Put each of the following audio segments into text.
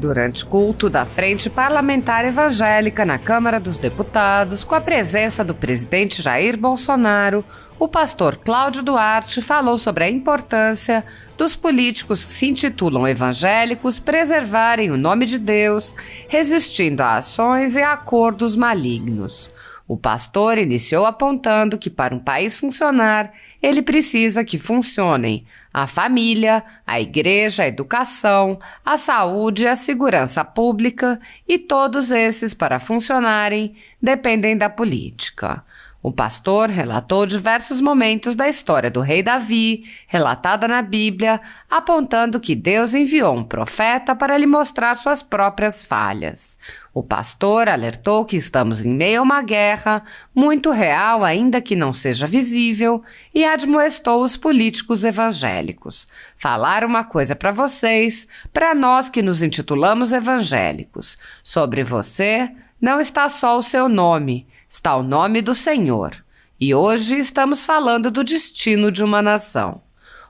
Durante culto da Frente Parlamentar Evangélica na Câmara dos Deputados, com a presença do presidente Jair Bolsonaro, o pastor Cláudio Duarte falou sobre a importância dos políticos que se intitulam evangélicos preservarem o nome de Deus, resistindo a ações e acordos malignos. O pastor iniciou apontando que para um país funcionar, ele precisa que funcionem a família, a igreja, a educação, a saúde e a segurança pública, e todos esses, para funcionarem, dependem da política. O pastor relatou diversos momentos da história do rei Davi, relatada na Bíblia, apontando que Deus enviou um profeta para lhe mostrar suas próprias falhas. O pastor alertou que estamos em meio a uma guerra, muito real ainda que não seja visível, e admoestou os políticos evangélicos. Falar uma coisa para vocês, para nós que nos intitulamos evangélicos. Sobre você, não está só o seu nome, está o nome do Senhor. E hoje estamos falando do destino de uma nação.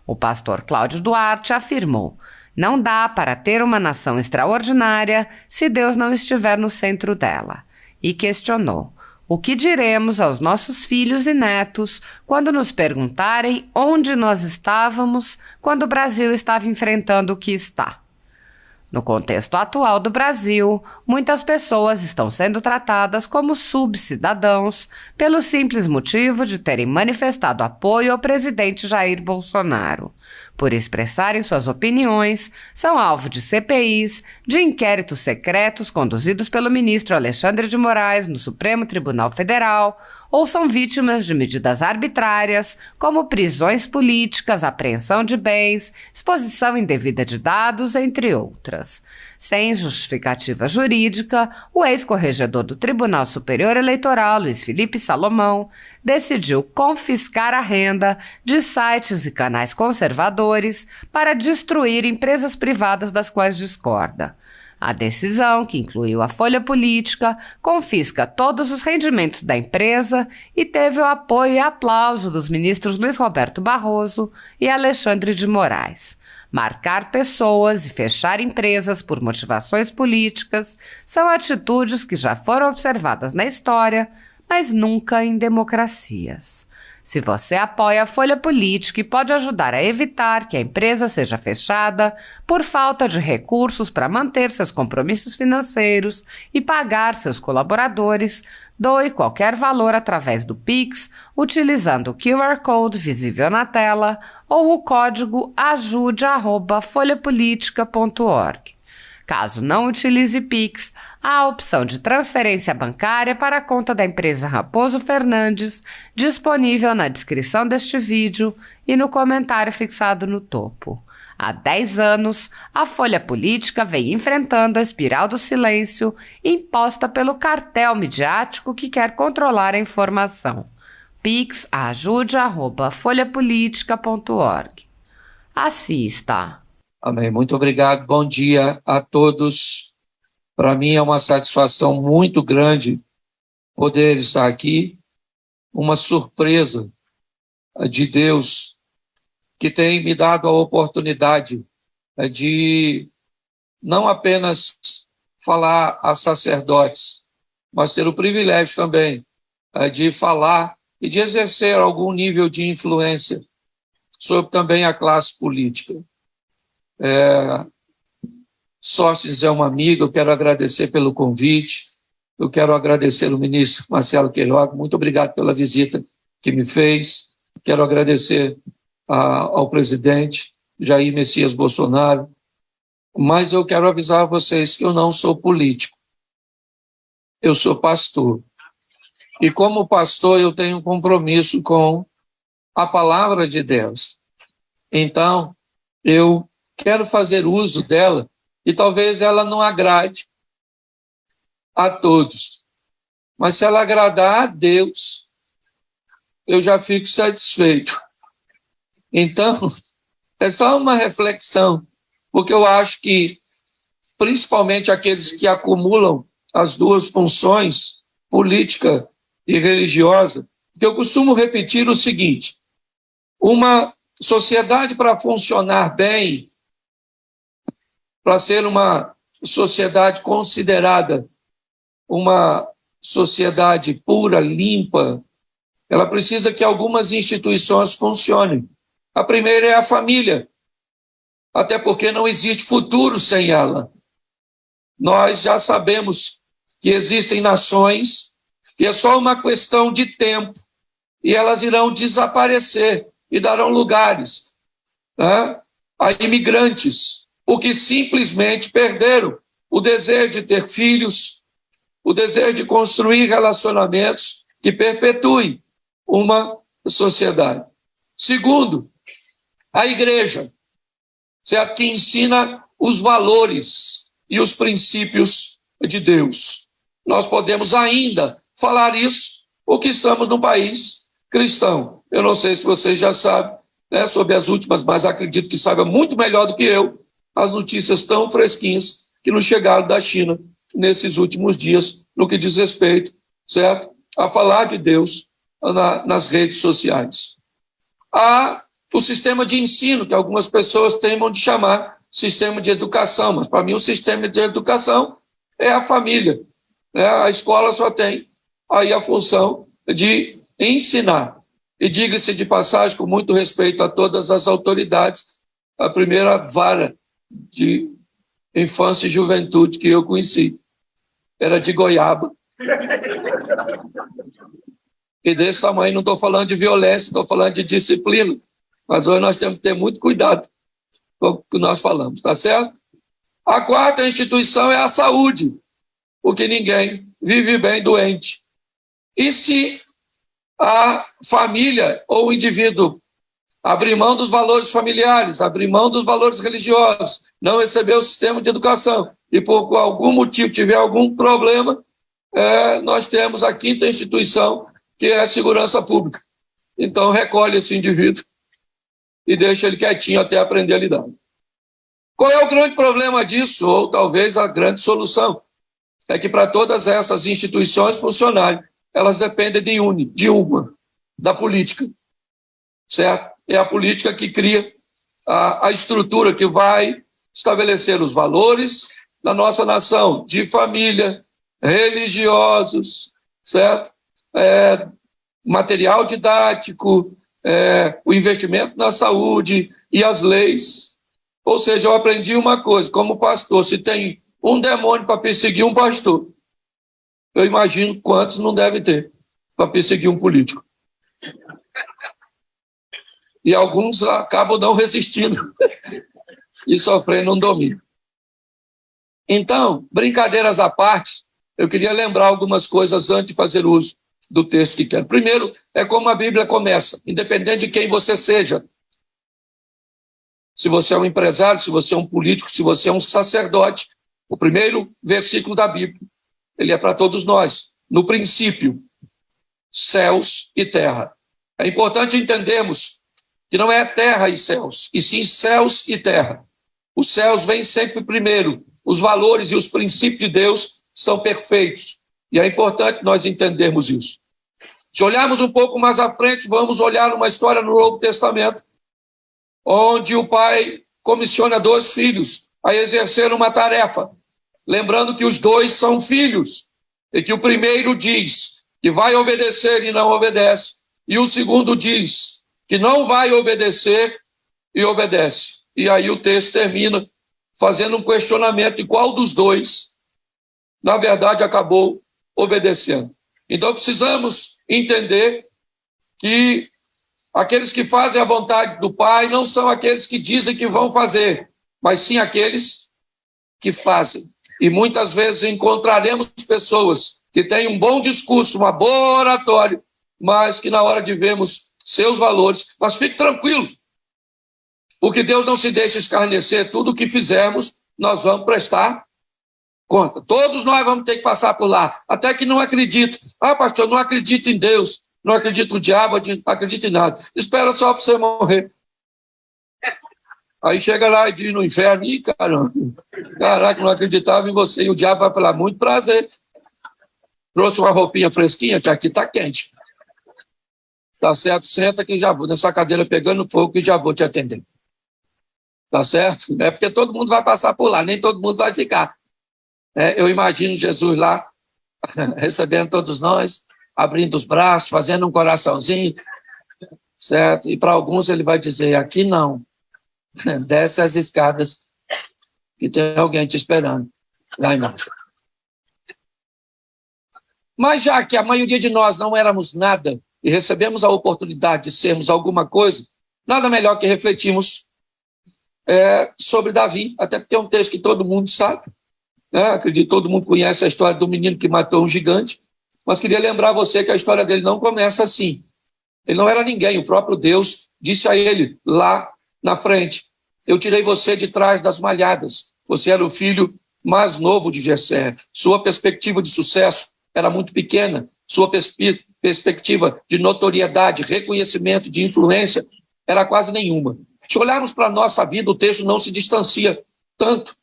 O pastor Cláudio Duarte afirmou: não dá para ter uma nação extraordinária se Deus não estiver no centro dela. E questionou: o que diremos aos nossos filhos e netos quando nos perguntarem onde nós estávamos quando o Brasil estava enfrentando o que está? No contexto atual do Brasil, muitas pessoas estão sendo tratadas como subcidadãos pelo simples motivo de terem manifestado apoio ao presidente Jair Bolsonaro. Por expressarem suas opiniões, são alvo de CPIs, de inquéritos secretos conduzidos pelo ministro Alexandre de Moraes no Supremo Tribunal Federal, ou são vítimas de medidas arbitrárias, como prisões políticas, apreensão de bens, exposição indevida de dados, entre outras. Sem justificativa jurídica, o ex-corregedor do Tribunal Superior Eleitoral, Luiz Felipe Salomão, decidiu confiscar a renda de sites e canais conservadores para destruir empresas privadas das quais discorda. A decisão, que incluiu a Folha Política, confisca todos os rendimentos da empresa e teve o apoio e aplauso dos ministros Luiz Roberto Barroso e Alexandre de Moraes. Marcar pessoas e fechar empresas por motivações políticas são atitudes que já foram observadas na história, mas nunca em democracias. Se você apoia a Folha Política e pode ajudar a evitar que a empresa seja fechada por falta de recursos para manter seus compromissos financeiros e pagar seus colaboradores, doe qualquer valor através do Pix, utilizando o QR Code visível na tela ou o código ajude@folhapolitica.org. Caso não utilize Pix, há a opção de transferência bancária para a conta da empresa Raposo Fernandes, disponível na descrição deste vídeo e no comentário fixado no topo. Há 10 anos, a Folha Política vem enfrentando a espiral do silêncio imposta pelo cartel midiático que quer controlar a informação. Pix ajude@folhapolitica.org. Assista. Amém. Muito obrigado. Bom dia a todos. Para mim é uma satisfação muito grande poder estar aqui. Uma surpresa de Deus que tem me dado a oportunidade de não apenas falar a sacerdotes, mas ter o privilégio também de falar e de exercer algum nível de influência sobre também a classe política. Sóstenes é uma amiga, eu quero agradecer pelo convite, eu quero agradecer ao ministro Marcelo Queiroga, muito obrigado pela visita que me fez, quero agradecer ao presidente Jair Messias Bolsonaro, mas eu quero avisar a vocês que eu não sou político, eu sou pastor, e como pastor eu tenho um compromisso com a palavra de Deus, então eu quero fazer uso dela e talvez ela não agrade a todos. Mas se ela agradar a Deus, eu já fico satisfeito. Então, é só uma reflexão, porque eu acho que, principalmente aqueles que acumulam as duas funções, política e religiosa, que eu costumo repetir o seguinte: uma sociedade para funcionar bem, para ser uma sociedade considerada uma sociedade pura, limpa, ela precisa que algumas instituições funcionem. A primeira é a família, até porque não existe futuro sem ela. Nós já sabemos que existem nações que é só uma questão de tempo e elas irão desaparecer e darão lugares, né, a imigrantes, porque simplesmente perderam o desejo de ter filhos, o desejo de construir relacionamentos que perpetuem uma sociedade. Segundo, a igreja, certo? Que ensina os valores e os princípios de Deus. Nós podemos ainda falar isso porque estamos num país cristão. Eu não sei se vocês já sabem, né, sobre as últimas, mas acredito que saiba muito melhor do que eu, as notícias tão fresquinhas que nos chegaram da China nesses últimos dias, no que diz respeito, certo, a falar de Deus nas redes sociais. Há o sistema de ensino, que algumas pessoas temem de chamar sistema de educação, mas para mim o sistema de educação é a família, né? A escola só tem aí a função de ensinar. E diga-se de passagem, com muito respeito a todas as autoridades, a primeira vara de infância e juventude que eu conheci era de goiaba. E desse tamanho, não estou falando de violência, estou falando de disciplina. Mas hoje nós temos que ter muito cuidado com o que nós falamos, tá certo? A quarta instituição é a saúde, porque ninguém vive bem doente. E se a família ou o indivíduo abrir mão dos valores familiares, abrir mão dos valores religiosos, não receber o sistema de educação e por algum motivo tiver algum problema, nós temos a quinta instituição, que é a segurança pública. Então, recolhe esse indivíduo e deixa ele quietinho até aprender a lidar. Qual é o grande problema disso, ou talvez a grande solução? É que para todas essas instituições funcionarem, elas dependem de uma, da política, certo? É a política que cria a estrutura que vai estabelecer os valores da nossa nação, de família, religiosos, certo? Material didático, o investimento na saúde e as leis. Ou seja, eu aprendi uma coisa, como pastor, se tem um demônio para perseguir um pastor, eu imagino quantos não devem ter para perseguir um político. E alguns acabam não resistindo e sofrendo um domínio. Então, brincadeiras à parte, eu queria lembrar algumas coisas antes de fazer uso do texto que quero. Primeiro, é como a Bíblia começa, independente de quem você seja. Se você é um empresário, se você é um político, se você é um sacerdote, o primeiro versículo da Bíblia, ele é para todos nós. No princípio, céus e terra. É importante entendermos que não é terra e céus, e sim céus e terra. Os céus vêm sempre primeiro. Os valores e os princípios de Deus são perfeitos. E é importante nós entendermos isso. Se olharmos um pouco mais à frente, vamos olhar uma história no Novo Testamento, onde o pai comissiona 2 filhos a exercer uma tarefa, lembrando que os 2 são filhos, e que o primeiro diz que vai obedecer e não obedece, e o segundo diz que não vai obedecer e obedece. E aí o texto termina fazendo um questionamento de qual dos 2, na verdade, acabou obedecendo. Então precisamos entender que aqueles que fazem a vontade do Pai não são aqueles que dizem que vão fazer, mas sim aqueles que fazem. E muitas vezes encontraremos pessoas que têm um bom discurso, uma boa oratória, mas que na hora de vermos seus valores, mas fique tranquilo, porque Deus não se deixa escarnecer. Tudo o que fizermos, nós vamos prestar conta. Todos nós vamos ter que passar por lá, até que não acredita. Ah, pastor, não acredito em Deus, não acredito no diabo, não acredito em nada. Espera só para você morrer. Aí chega lá e diz no inferno, ih, caramba, caraca, não acreditava em você. E o diabo vai falar, muito prazer. Trouxe uma roupinha fresquinha, que aqui está quente. Tá certo? Senta que já vou, nessa cadeira pegando fogo, que já vou te atender. Tá certo? É porque todo mundo vai passar por lá, nem todo mundo vai ficar. Eu imagino Jesus lá, recebendo todos nós, abrindo os braços, fazendo um coraçãozinho, certo? E para alguns ele vai dizer, aqui não, desce as escadas, que tem alguém te esperando lá embaixo. Mas já que a maioria de nós não éramos nada e recebemos a oportunidade de sermos alguma coisa, nada melhor que refletirmos sobre Davi, até porque é um texto que todo mundo sabe, acredito que todo mundo conhece a história do menino que matou um gigante, mas queria lembrar você que a história dele não começa assim. Ele não era ninguém, o próprio Deus disse a ele lá na frente, eu tirei você de trás das malhadas, você era o filho mais novo de Jessé, sua perspectiva de sucesso era muito pequena, sua perspectiva de notoriedade, reconhecimento, de influência era quase nenhuma. Se olharmos para a nossa vida, o texto não se distancia tanto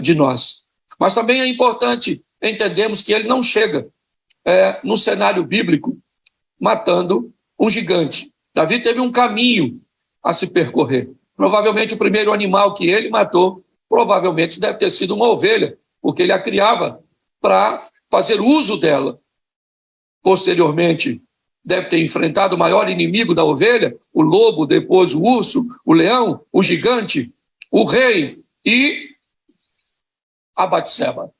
de nós. Mas também é importante entendermos que ele não chega no cenário bíblico matando um gigante. Davi teve um caminho a se percorrer. Provavelmente o primeiro animal que ele matou, provavelmente deve ter sido uma ovelha, porque ele a criava para fazer uso dela. Posteriormente, deve ter enfrentado o maior inimigo da ovelha, o lobo, depois o urso, o leão, o gigante, o rei e a Batseba.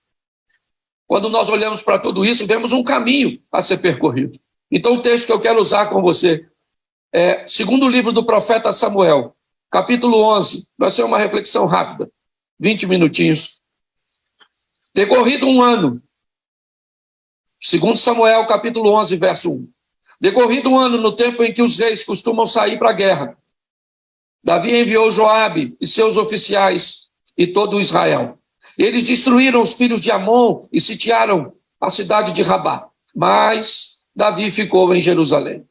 Quando nós olhamos para tudo isso, vemos um caminho a ser percorrido. Então, o texto que eu quero usar com você é segundo livro do profeta Samuel, capítulo 11. Vai ser uma reflexão rápida, 20 minutinhos. Decorrido um ano, segundo Samuel, capítulo 11, verso 1. Decorrido um ano, no tempo em que os reis costumam sair para a guerra, Davi enviou Joabe e seus oficiais e todo Israel. Eles destruíram os filhos de Amon e sitiaram a cidade de Rabá. Mas Davi ficou em Jerusalém.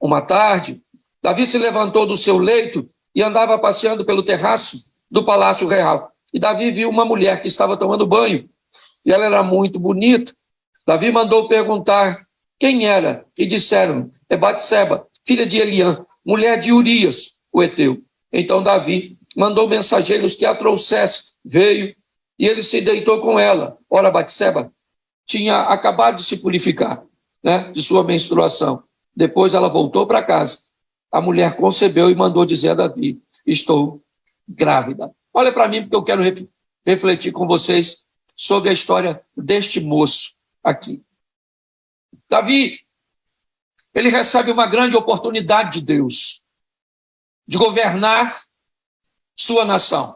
Uma tarde, Davi se levantou do seu leito e andava passeando pelo terraço do palácio real. E Davi viu uma mulher que estava tomando banho. E ela era muito bonita. Davi mandou perguntar quem era. E disseram, é Batseba, filha de Eliã, mulher de Urias, o heteu. Então Davi mandou mensageiros que a trouxessem. Veio e ele se deitou com ela. Ora, Batseba tinha acabado de se purificar, de sua menstruação. Depois ela voltou para casa. A mulher concebeu e mandou dizer a Davi, estou grávida. Olha para mim, porque eu quero refletir com vocês sobre a história deste moço aqui. Davi, ele recebe uma grande oportunidade de Deus de governar sua nação,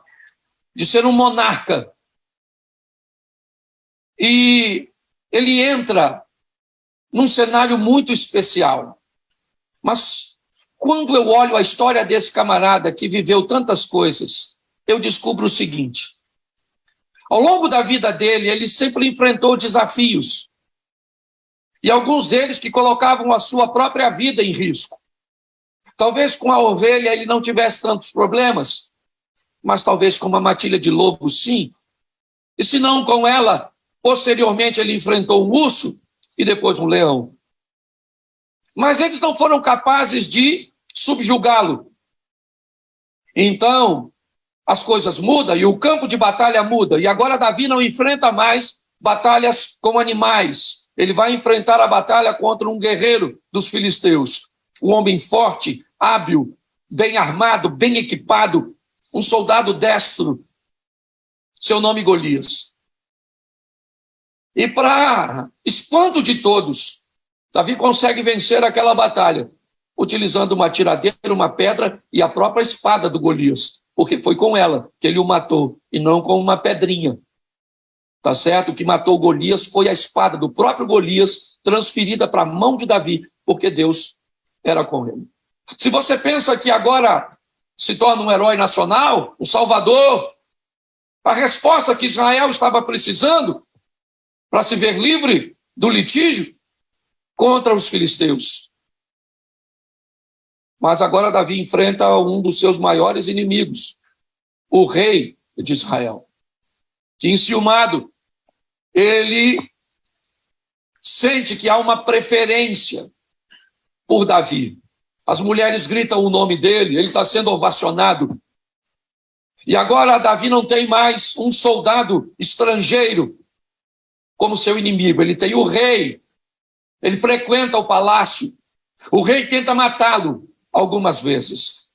de ser um monarca. E ele entra num cenário muito especial. Mas quando eu olho a história desse camarada que viveu tantas coisas, eu descubro o seguinte: ao longo da vida dele, ele sempre enfrentou desafios. E alguns deles que colocavam a sua própria vida em risco. Talvez com a ovelha ele não tivesse tantos problemas, mas talvez com uma matilha de lobo, sim. E se não com ela, posteriormente ele enfrentou um urso e depois um leão. Mas eles não foram capazes de subjugá-lo. Então, as coisas mudam e o campo de batalha muda. E agora Davi não enfrenta mais batalhas com animais. Ele vai enfrentar a batalha contra um guerreiro dos filisteus. Um homem forte, hábil, bem armado, bem equipado. Um soldado destro. Seu nome Golias. E para espanto de todos, Davi consegue vencer aquela batalha, utilizando uma tiradeira, uma pedra e a própria espada do Golias, porque foi com ela que ele o matou, e não com uma pedrinha. Tá certo? O que matou Golias foi a espada do próprio Golias, transferida para a mão de Davi, porque Deus era com ele. Se você pensa que agora se torna um herói nacional, um salvador, a resposta que Israel estava precisando para se ver livre do litígio contra os filisteus. Mas agora Davi enfrenta um dos seus maiores inimigos, o rei de Israel, que enciumado, ele sente que há uma preferência por Davi. As mulheres gritam o nome dele, ele está sendo ovacionado. E agora Davi não tem mais um soldado estrangeiro como seu inimigo. Ele tem o rei, ele frequenta o palácio, o rei tenta matá-lo algumas vezes.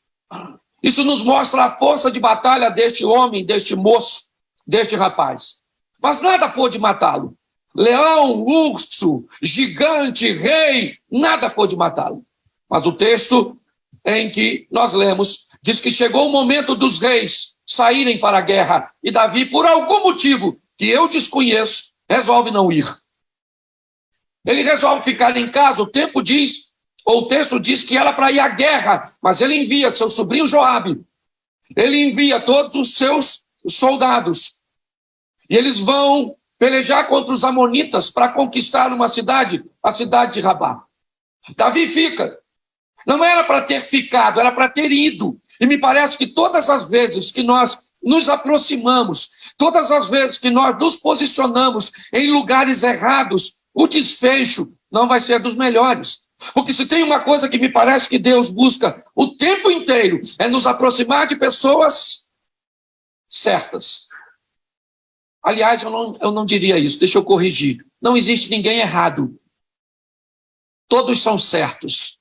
Isso nos mostra a força de batalha deste homem, deste moço, deste rapaz. Mas nada pôde matá-lo. Leão, urso, gigante, rei, nada pôde matá-lo. Mas o texto em que nós lemos diz que chegou o momento dos reis saírem para a guerra e Davi, por algum motivo que eu desconheço, resolve não ir. Ele resolve ficar em casa. O texto diz que era para ir à guerra, mas ele envia seu sobrinho Joabe, ele envia todos os seus soldados, e eles vão pelejar contra os amonitas para conquistar uma cidade, a cidade de Rabá. Davi fica. Não era para ter ficado, era para ter ido. E me parece que todas as vezes que nós nos aproximamos, todas as vezes que nós nos posicionamos em lugares errados, o desfecho não vai ser dos melhores. Porque se tem uma coisa que me parece que Deus busca o tempo inteiro, é nos aproximar de pessoas certas. Aliás, eu não diria isso, deixa eu corrigir. Não existe ninguém errado. Todos são certos.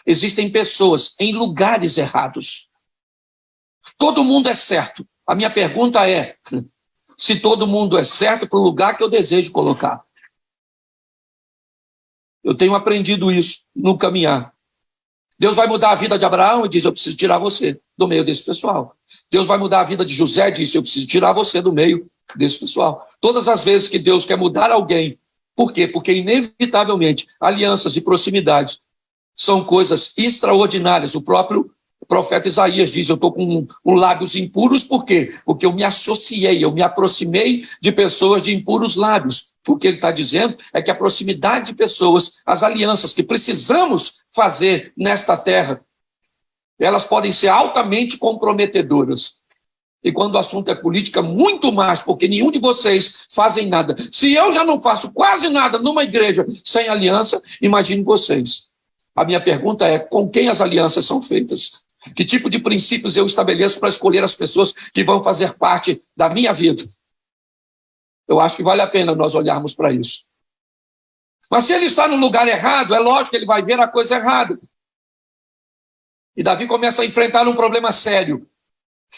Existem pessoas em lugares errados. Todo mundo é certo. A minha pergunta é, se todo mundo é certo para o lugar que eu desejo colocar. Eu tenho aprendido isso no caminhar. Deus vai mudar a vida de Abraão e diz, eu preciso tirar você do meio desse pessoal. Deus vai mudar a vida de José e diz, eu preciso tirar você do meio desse pessoal. Todas as vezes que Deus quer mudar alguém, por quê? Porque inevitavelmente alianças e proximidades são coisas extraordinárias. O próprio profeta Isaías diz, eu estou com lábios impuros, por quê? Porque eu me associei, eu me aproximei de pessoas de impuros lábios. O que ele está dizendo é que a proximidade de pessoas, as alianças que precisamos fazer nesta terra, elas podem ser altamente comprometedoras. E quando o assunto é política, muito mais, porque nenhum de vocês fazem nada. Se eu já não faço quase nada numa igreja sem aliança, imagine vocês. A minha pergunta é, com quem as alianças são feitas? Que tipo de princípios eu estabeleço para escolher as pessoas que vão fazer parte da minha vida? Eu acho que vale a pena nós olharmos para isso. Mas se ele está no lugar errado, é lógico que ele vai ver a coisa errada. E Davi começa a enfrentar um problema sério.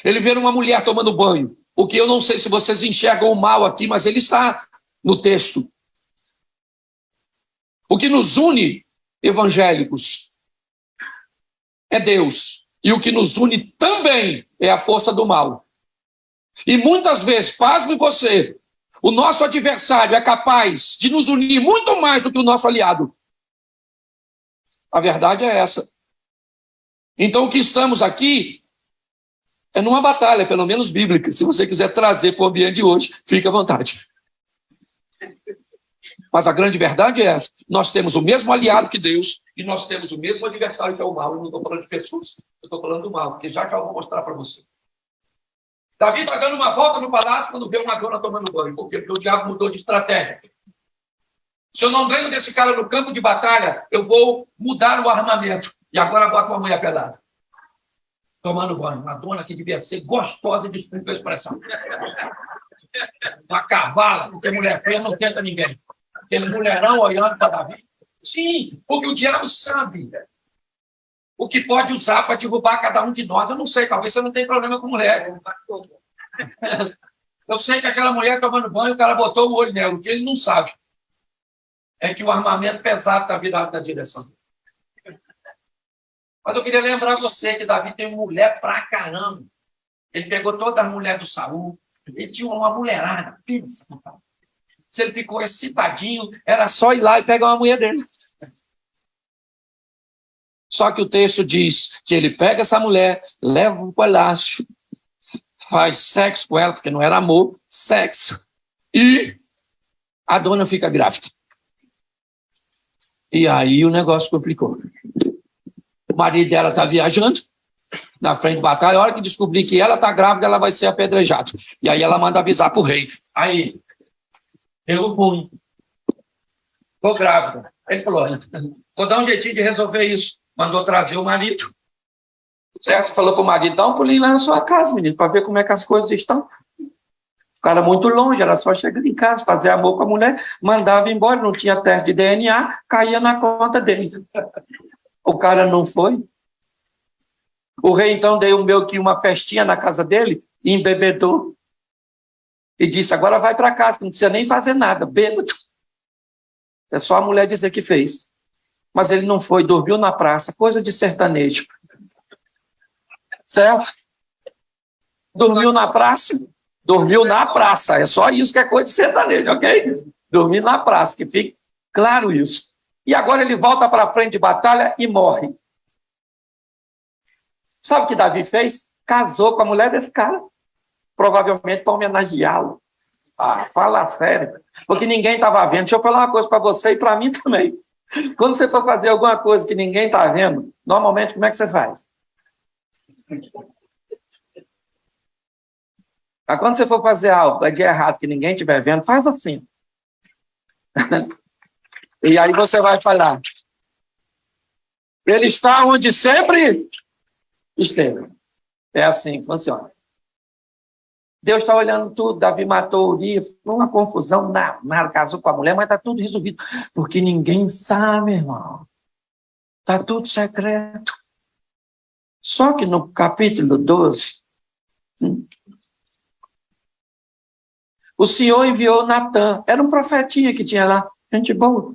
Ele vê uma mulher tomando banho. O que eu não sei se vocês enxergam o mal aqui, mas ele está no texto. O que nos une, evangélicos, é Deus. E o que nos une também é a força do mal. E muitas vezes, pasme você, o nosso adversário é capaz de nos unir muito mais do que o nosso aliado. A verdade é essa. Então, o que estamos aqui é numa batalha, pelo menos bíblica. Se você quiser trazer para o ambiente de hoje, fique à vontade. Mas a grande verdade é essa. Nós temos o mesmo aliado que Deus e nós temos o mesmo adversário que é o mal. Eu não estou falando de pessoas, eu estou falando do mal, porque já eu vou mostrar para você. Davi está dando uma volta no palácio quando vê uma dona tomando banho. Por quê? Porque o diabo mudou de estratégia. Se eu não ganho desse cara no campo de batalha, eu vou mudar o armamento. E agora boto uma mulher pelada. Tomando banho. Uma dona que devia ser gostosa, desculpa a expressão. Uma cavala, porque mulher feia não tenta ninguém. Aquele mulherão olhando para Davi. Sim, porque o diabo sabe o que pode usar para derrubar cada um de nós. Eu não sei, talvez você não tenha problema com mulher. Eu sei que aquela mulher tomando banho, o cara botou o olho nela. O que ele não sabe é que o armamento pesado está virado na direção. Mas eu queria lembrar você que Davi tem mulher pra caramba. Ele pegou toda a mulher do Saul. Ele tinha uma mulherada. Pensa, se ele ficou excitadinho, era só ir lá e pegar uma mulher dele. Só que o texto diz que ele pega essa mulher, leva um palácio, faz sexo com ela, porque não era amor, sexo. E a dona fica grávida. E aí o negócio complicou. O marido dela está viajando na frente de batalha. A hora que descobrir que ela está grávida, ela vai ser apedrejada. E aí ela manda avisar para o rei. Aí, deu ruim. Estou grávida. Ele falou, vou dar um jeitinho de resolver isso. Mandou trazer o marido. Certo? Falou para o marido, dá um pulinho lá na sua casa, menino, para ver como é que as coisas estão. cara muito longe, era só chegar em casa, fazer amor com a mulher, mandava embora, não tinha teste de DNA, caía na conta dele. O cara não foi. O rei, então, deu meio que uma festinha na casa dele, e embebedou. E disse, agora vai para casa, que não precisa nem fazer nada, bêbado. É só a mulher dizer que fez. Mas ele não foi, dormiu na praça, coisa de sertanejo. Certo? Dormiu na praça. Dormiu na praça, é só isso que é coisa de sertanejo, ok? Dormir na praça, que fique claro isso. E agora ele volta para a frente de batalha e morre. Sabe o que Davi fez? Casou com a mulher desse cara, provavelmente para homenageá-lo. Ah, fala sério, porque ninguém estava vendo. Deixa eu falar uma coisa para você e para mim também. Quando você for fazer alguma coisa que ninguém está vendo, normalmente como é que você faz? Mas quando você for fazer algo de errado que ninguém estiver vendo, faz assim. E aí você vai falar. Ele está onde sempre esteve. É assim que funciona. Deus está olhando tudo. Davi matou Urias. Uma confusão, nada, casou com a mulher, mas está tudo resolvido. Porque ninguém sabe, irmão. Está tudo secreto. Só que no capítulo 12... o Senhor enviou Natã, era um profetinha que tinha lá, gente boa,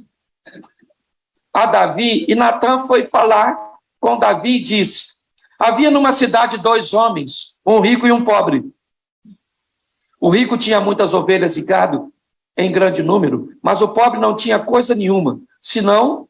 a Davi, e Natã foi falar com Davi e disse, havia numa cidade 2 homens, um rico e um pobre. O rico tinha muitas ovelhas e gado, em grande número, mas o pobre não tinha coisa nenhuma, senão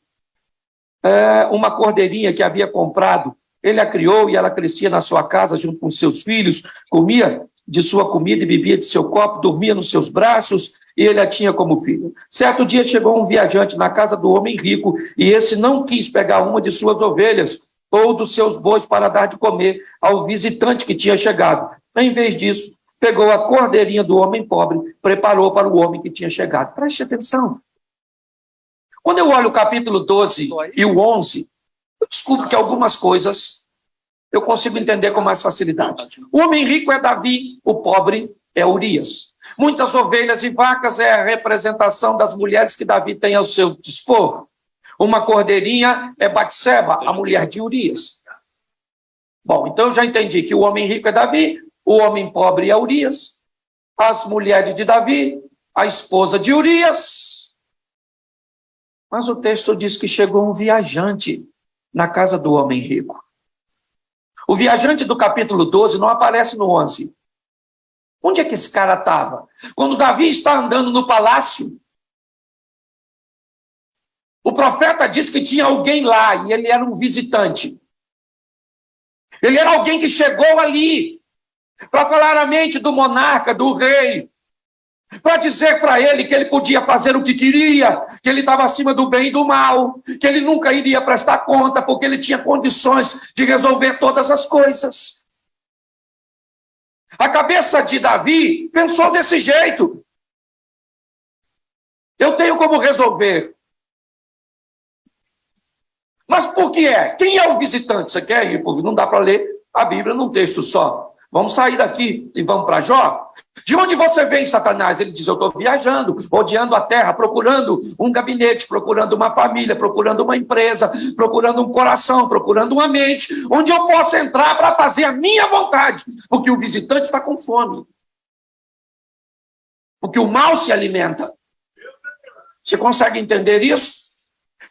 uma cordeirinha que havia comprado. Ele a criou e ela crescia na sua casa junto com seus filhos, comia de sua comida e bebia de seu copo, dormia nos seus braços e ele a tinha como filho. Certo dia chegou um viajante na casa do homem rico e esse não quis pegar uma de suas ovelhas ou dos seus bois para dar de comer ao visitante que tinha chegado. Em vez disso, pegou a cordeirinha do homem pobre, preparou para o homem que tinha chegado. Preste atenção. Quando eu olho o capítulo 12 e o 11, eu descubro que algumas coisas eu consigo entender com mais facilidade. O homem rico é Davi, o pobre é Urias. Muitas ovelhas e vacas é a representação das mulheres que Davi tem ao seu dispor. Uma cordeirinha é Batseba, a mulher de Urias. Bom, então eu já entendi que o homem rico é Davi, o homem pobre é Urias, as mulheres de Davi, a esposa de Urias. Mas o texto diz que chegou um viajante na casa do homem rico. O viajante do capítulo 12 não aparece no 11. Onde é que esse cara estava? Quando Davi está andando no palácio, o profeta diz que tinha alguém lá e ele era um visitante. Ele era alguém que chegou ali para falar a mente do monarca, do rei, para dizer para ele que ele podia fazer o que queria, que ele estava acima do bem e do mal, que ele nunca iria prestar conta, porque ele tinha condições de resolver todas as coisas. A cabeça de Davi pensou desse jeito. Eu tenho como resolver. Mas por que é? Quem é o visitante? Você quer ir? Porque não dá para ler a Bíblia num texto só. Vamos sair daqui e vamos para Jó? De onde você vem, Satanás? Ele diz, eu estou viajando, rodeando a terra, procurando um gabinete, procurando uma família, procurando uma empresa, procurando um coração, procurando uma mente, onde eu possa entrar para fazer a minha vontade, porque o visitante está com fome. Porque o mal se alimenta. Você consegue entender isso?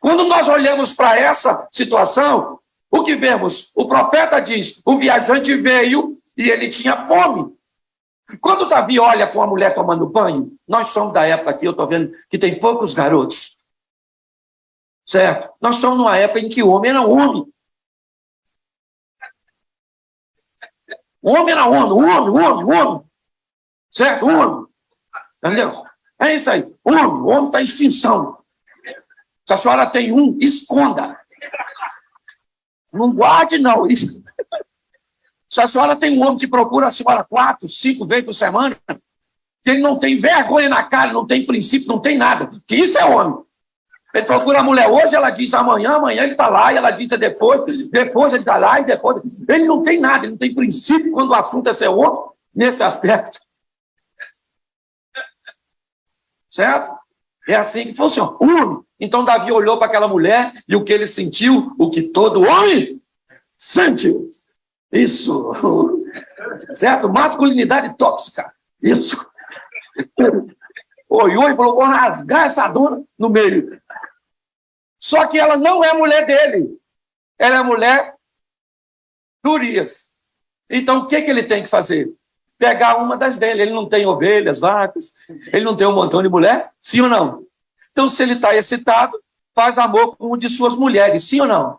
Quando nós olhamos para essa situação, o que vemos? O profeta diz, o viajante veio e ele tinha fome. Quando Davi olha para uma mulher tomando banho, nós somos da época aqui, eu estou vendo que tem poucos garotos. Certo? Nós somos numa época em que o homem era homem. O homem era homem. Certo? Homem. Entendeu? É isso aí. O homem está em extinção. Se a senhora tem um, esconda. Não guarde, não. Isso. Se a senhora tem um homem que procura a senhora 4, 5 vezes por semana, que ele não tem vergonha na cara, não tem princípio, não tem nada, que isso é homem. Ele procura a mulher hoje, ela diz amanhã ele está lá, e ela diz depois ele está lá, e depois... Ele não tem nada, ele não tem princípio quando o assunto é ser homem, nesse aspecto. certo? É assim que funciona. Então Davi olhou para aquela mulher e o que ele sentiu, o que todo homem sente. Isso. Certo? Masculinidade tóxica. Isso. Olhou e falou, vou rasgar essa dona no meio. Só que ela não é mulher dele. Ela é mulher de Urias. Então, o que ele tem que fazer? Pegar uma das dele. Ele não tem ovelhas, vacas, ele não tem um montão de mulher, sim ou não? Então, se ele está excitado, faz amor com uma de suas mulheres, sim ou não?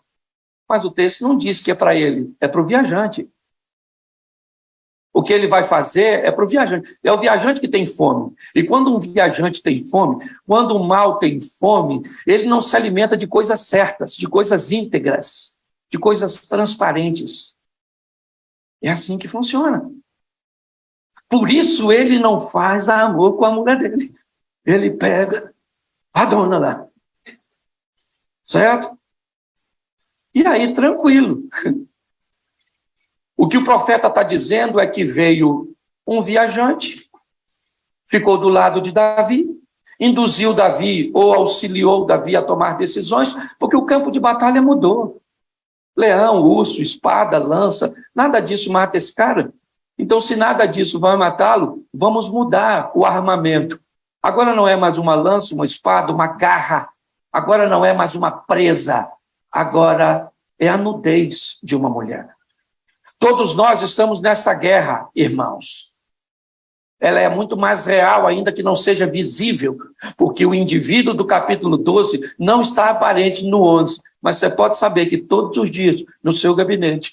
Mas o texto não diz que é para ele, é para o viajante. O que ele vai fazer é para o viajante. É o viajante que tem fome. E quando um viajante tem fome, quando o mal tem fome, ele não se alimenta de coisas certas, de coisas íntegras, de coisas transparentes. É assim que funciona. Por isso ele não faz amor com a mulher dele. Ele pega a dona lá. Certo? E aí, tranquilo. O que o profeta está dizendo é que veio um viajante, ficou do lado de Davi, induziu Davi ou auxiliou Davi a tomar decisões, porque o campo de batalha mudou. Leão, urso, espada, lança, nada disso mata esse cara. Então, se nada disso vai matá-lo, vamos mudar o armamento. Agora não é mais uma lança, uma espada, uma garra. Agora não é mais uma presa. Agora é a nudez de uma mulher. Todos nós estamos nessa guerra, irmãos. Ela é muito mais real, ainda que não seja visível, porque o indivíduo do capítulo 12 não está aparente no 11, mas você pode saber que todos os dias, no seu gabinete,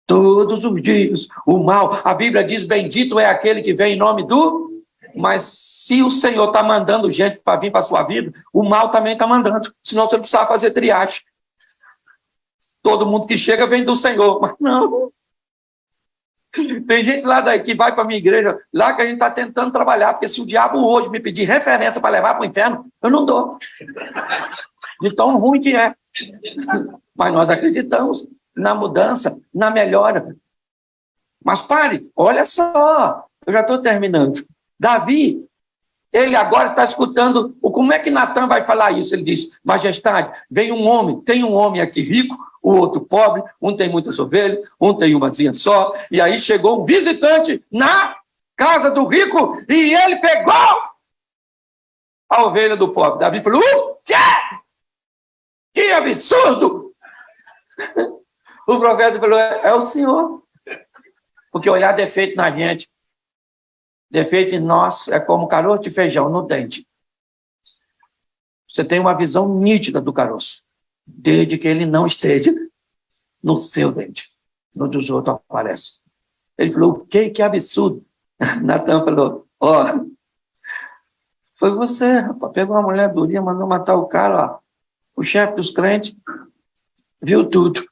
todos os dias, o mal, a Bíblia diz, bendito é aquele que vem em nome do... Mas se o Senhor está mandando gente para vir para a sua vida, o mal também está mandando, senão você não precisava fazer triagem. Todo mundo que chega vem do Senhor, mas não... Tem gente lá daí que vai para a minha igreja, lá que a gente está tentando trabalhar, porque se o diabo hoje me pedir referência para levar para o inferno, eu não dou. De tão ruim que é. Mas nós acreditamos na mudança, na melhora. Mas pare, olha só, eu já estou terminando. Davi, ele agora está escutando, como é que Natan vai falar isso? Ele diz, majestade, vem um homem, tem um homem aqui rico, o outro pobre, um tem muitas ovelhas, um tem umazinha só, e aí chegou um visitante na casa do rico e ele pegou a ovelha do pobre. Davi falou, o quê? Que absurdo! O profeta falou, é o Senhor. Porque olhar defeito na gente, defeito em nós é como caroço de feijão no dente. Você tem uma visão nítida do caroço, desde que ele não esteja no seu dente. No dos outros aparece. Ele falou, o quê? Que absurdo. Natan falou, foi você, rapaz, pegou uma mulher durinha, mandou matar o cara, ó. O chefe dos crentes viu tudo.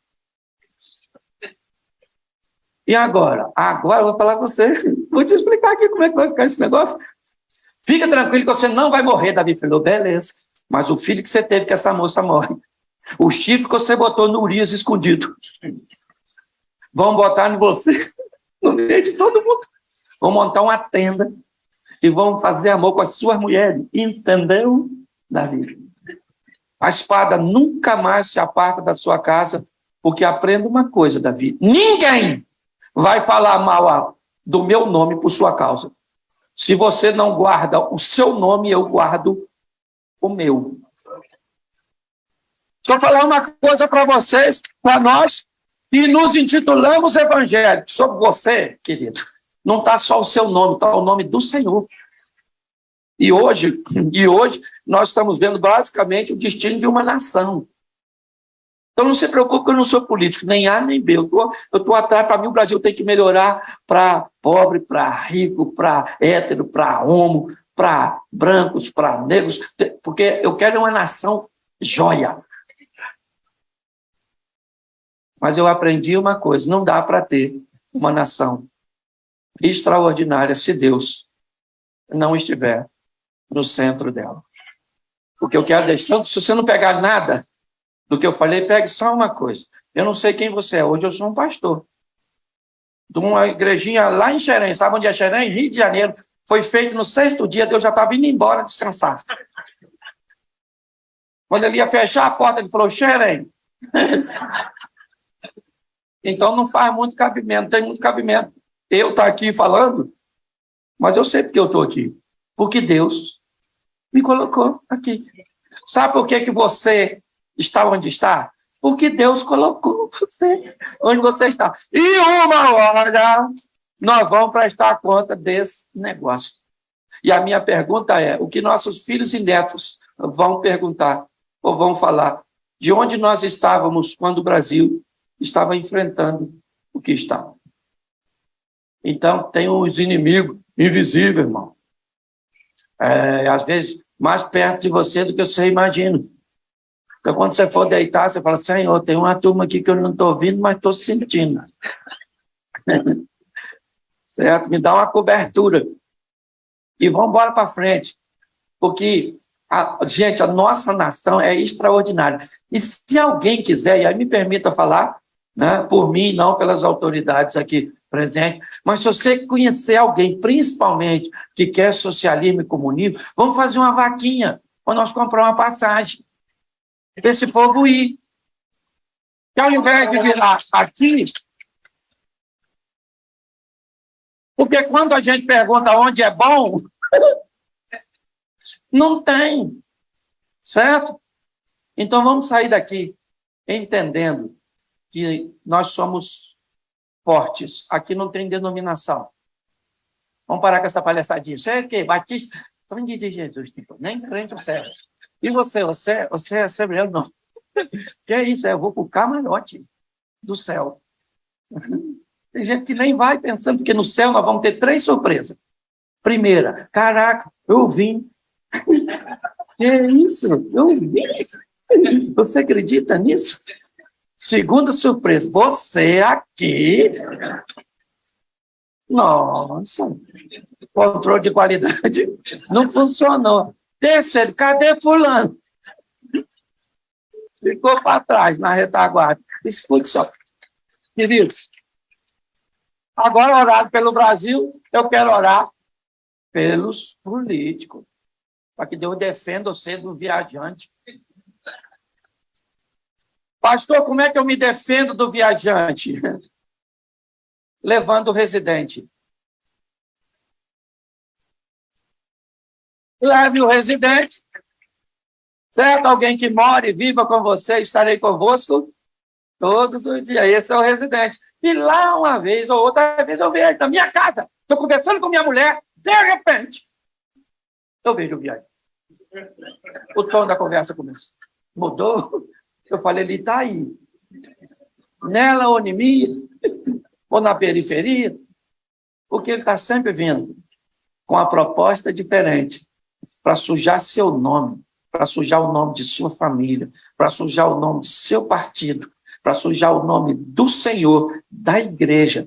E agora? Agora eu vou falar com você. Vou te explicar aqui como é que vai ficar esse negócio. Fica tranquilo que você não vai morrer, Davi falou, beleza. Mas o filho que você teve com essa moça morre. O chifre que você botou no Urias escondido. Vão botar em você, no meio de todo mundo. Vão montar uma tenda e vão fazer amor com as suas mulheres. Entendeu, Davi? A espada nunca mais se aparta da sua casa, porque aprenda uma coisa, Davi. Ninguém vai falar mal do meu nome por sua causa. Se você não guarda o seu nome, eu guardo o meu. Só falar uma coisa para vocês, para nós, e nos intitulamos evangélicos. Sobre você, querido, não está só o seu nome, está o nome do Senhor. E hoje nós estamos vendo basicamente o destino de uma nação. Então não se preocupe que eu não sou político, nem A nem B. Eu estou atrás, para mim o Brasil tem que melhorar para pobre, para rico, para hétero, para homo, para brancos, para negros, porque eu quero uma nação joia. Mas eu aprendi uma coisa, não dá para ter uma nação extraordinária se Deus não estiver no centro dela. Porque eu quero deixar, se você não pegar nada do que eu falei, pegue só uma coisa. Eu não sei quem você é, hoje eu sou um pastor de uma igrejinha lá em Xerém, sabe onde é Xerém? Rio de Janeiro, foi feito no 6º dia, Deus já estava indo embora descansar. Quando ele ia fechar a porta, ele falou, cheirem. Então não faz muito cabimento, não tem muito cabimento. Eu estou aqui falando, mas eu sei porque eu estou aqui. Porque Deus me colocou aqui. Sabe por que você está onde está? Porque Deus colocou você onde você está. E uma hora nós vamos prestar conta desse negócio. E a minha pergunta é, o que nossos filhos e netos vão perguntar ou vão falar? De onde nós estávamos quando o Brasil estava enfrentando o que estava. Então, tem os inimigos invisíveis, irmão. Às vezes, mais perto de você do que você imagina. Então, quando você for deitar, você fala, Senhor, tem uma turma aqui que eu não estou ouvindo, mas estou sentindo. Certo? Me dá uma cobertura. E vamos embora para frente. Porque, gente, a nossa nação é extraordinária. E se alguém quiser, e aí me permita falar, né, por mim, não pelas autoridades aqui presentes, mas se você conhecer alguém, principalmente, que quer socialismo e comunismo, vamos fazer uma vaquinha, ou nós comprar uma passagem, para esse povo ir. E ao invés de virar aqui, porque quando a gente pergunta onde é bom, não tem, certo? Então vamos sair daqui entendendo que nós somos fortes. Aqui não tem denominação. Vamos parar com essa palhaçadinha. Você é o quê? Batista? Onde de Jesus? Tipo, nem crente você é. E você é assembleano? Não. Que é isso? Eu vou para o camarote do céu. Tem gente que nem vai pensando que no céu nós vamos ter 3 surpresas. Primeira, caraca, eu vim. Que é isso? Eu vim. Você acredita nisso? Segunda surpresa, você aqui. Nossa, controle de qualidade não funcionou. Terceiro, cadê fulano? Ficou para trás, na retaguarda. Escute só. Queridos, agora orar pelo Brasil, eu quero orar pelos políticos, para que Deus defenda você do viajante. Pastor, como é que eu me defendo do viajante? Levando o residente. Leve o residente. Certo? Alguém que mora e viva com você, estarei convosco todos os dias. Esse é o residente. E lá uma vez ou outra vez eu vejo na minha casa, estou conversando com minha mulher, de repente, eu vejo o viajante. O tom da conversa começa. Mudou? Eu falei, ele está aí. Nela ou em mim, ou na periferia, porque ele está sempre vindo com uma proposta diferente para sujar seu nome, para sujar o nome de sua família, para sujar o nome de seu partido, para sujar o nome do Senhor, da igreja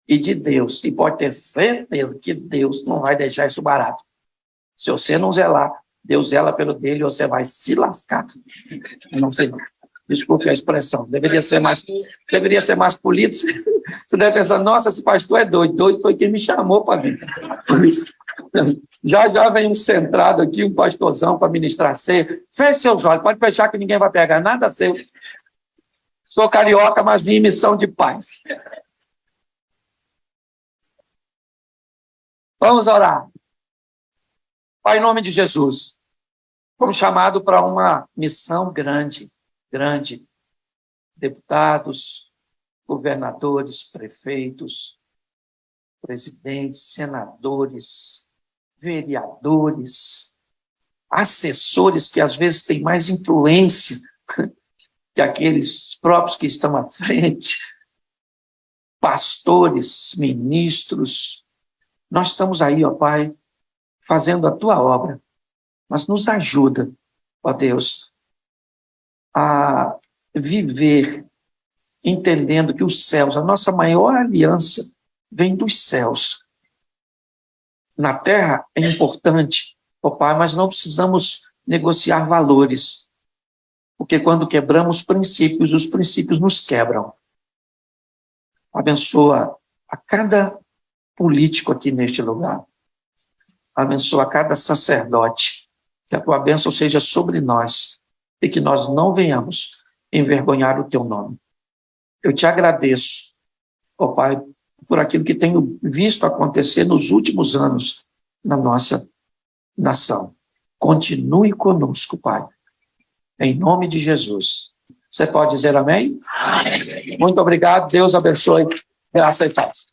e de Deus. E pode ter certeza que Deus não vai deixar isso barato. Se você não zelar, Deus zela pelo dele e você vai se lascar. Não sei, desculpe a expressão. Deveria ser mais polido. Você deve pensar, nossa, esse pastor é doido. Doido foi quem me chamou para vir. Por isso, já vem um centrado aqui, um pastorzão para ministrar ceia. Feche seus olhos, pode fechar que ninguém vai pegar nada seu. Sou carioca, mas vim em missão de paz. Vamos orar. Pai, em nome de Jesus, fomos chamados para uma missão grande. Deputados, governadores, prefeitos, presidentes, senadores, vereadores, assessores que às vezes têm mais influência que aqueles próprios que estão à frente, pastores, ministros. Nós estamos aí, ó Pai, fazendo a tua obra, mas nos ajuda, ó Deus, a viver entendendo que os céus, a nossa maior aliança, vem dos céus. Na terra é importante, ó Pai, mas não precisamos negociar valores, porque quando quebramos princípios, os princípios nos quebram. Abençoa a cada político aqui neste lugar. Abençoa cada sacerdote. Que a tua bênção seja sobre nós e que nós não venhamos envergonhar o teu nome. Eu te agradeço, ó Pai, por aquilo que tenho visto acontecer nos últimos anos na nossa nação. Continue conosco, Pai. Em nome de Jesus. Você pode dizer amém? Amém. Muito obrigado. Deus abençoe. Graça e paz.